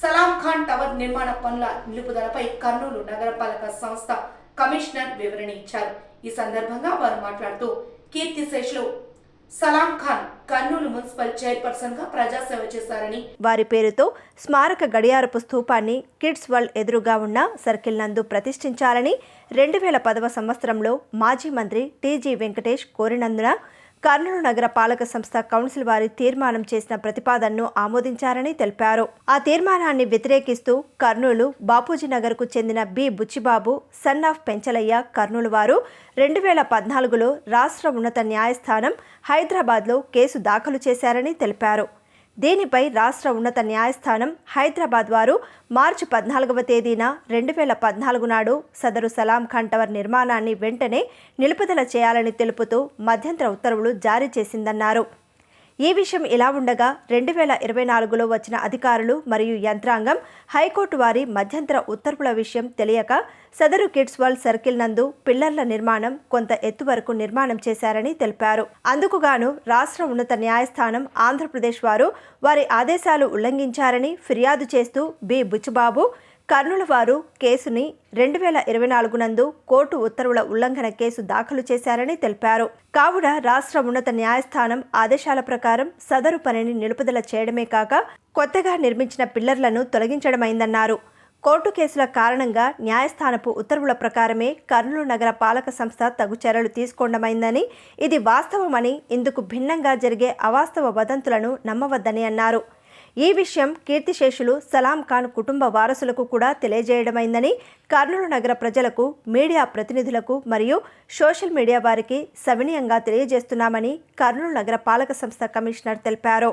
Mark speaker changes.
Speaker 1: సలాం Khan tower నిర్మాణ పనుల నిలుపుదలపై కర్నూలు నగరపాలక సంస్థ కమిషనర్ వివరణ ఇచ్చారు. ఈ సందర్భంగా వారు మాట్లాడుతూ కీర్తిశేషులు సలాం ఖాన్ కర్నూలు మున్సిపల్ చైర్పర్సన్ గా ప్రజాసేవ చేశారని,
Speaker 2: వారి పేరుతో స్మారక గడియారపు స్థూపాన్ని కిడ్స్ వరల్డ్ ఎదురుగా ఉన్న సర్కిల్ నందు ప్రతిష్ఠించాలని 2010వ సంవత్సరంలో మాజీ మంత్రి టీజీ వెంకటేష్ కోరినందున కర్నూలు నగర పాలక సంస్థ కౌన్సిల్ వారి తీర్మానం చేసిన ప్రతిపాదనను ఆమోదించారని తెలిపారు. ఆ తీర్మానాన్ని వ్యతిరేకిస్తూ కర్నూలు బాపూజీ నగర్కు చెందిన B Buchibabu son of Penchalaiah Kurnool వారు 2014లో రాష్ట్ర ఉన్నత న్యాయస్థానం హైదరాబాద్లో కేసు దాఖలు చేశారని తెలిపారు. దీనిపై రాష్ట్ర ఉన్నత న్యాయస్థానం హైదరాబాద్ వారు మార్చి 14వ తేదీన 2014 నాడు సదరు సలాం ఖాన్ టవర్ నిర్మాణాన్ని వెంటనే నిలుపుదల చేయాలని తెలుపుతూ మధ్యంతర ఉత్తర్వులు జారీ చేసిందన్నారు. ఈ విషయం ఇలా ఉండగా 2024లో వచ్చిన అధికారులు మరియు యంత్రాంగం హైకోర్టు వారి మధ్యంతర ఉత్తర్వుల విషయం తెలియక సదరు కిడ్స్ వరల్డ్ సర్కిల్ నందు పిల్లర్ల నిర్మాణం కొంత ఎత్తు వరకు నిర్మాణం చేశారని తెలిపారు. అందుకుగాను రాష్ట్ర ఉన్నత న్యాయస్థానం ఆంధ్రప్రదేశ్ వారు వారి ఆదేశాలు ఉల్లంఘించారని ఫిర్యాదు చేస్తూ బి బుచ్చిబాబు కర్నూలు వారు కేసుని 2024 నందు కోర్టు ఉత్తర్వుల ఉల్లంఘన కేసు దాఖలు చేశారని తెలిపారు. కావున రాష్ట్ర ఉన్నత న్యాయస్థానం ఆదేశాల ప్రకారం సదరు పనిని నిలుపుదల చేయడమే కాక కొత్తగా నిర్మించిన పిల్లర్లను తొలగించడమైందన్నారు. కోర్టు కేసుల కారణంగా న్యాయస్థానపు ఉత్తర్వుల ప్రకారమే కర్నూలు నగర పాలక సంస్థ తగు చర్యలు తీసుకోవడమైందని, ఇది వాస్తవమని, ఇందుకు భిన్నంగా జరిగే అవాస్తవ వదంతులను నమ్మవద్దని అన్నారు. ఈ విషయం కీర్తిశేషులు సలాం ఖాన్ కుటుంబ వారసులకు కూడా తెలియజేయడమైందని, కర్నూలు నగర ప్రజలకు, మీడియా ప్రతినిధులకు మరియు సోషల్ మీడియా వారికి సవినయంగా తెలియజేస్తున్నామని కర్నూలు నగర పాలక సంస్థ కమిషనర్ తెలిపారు.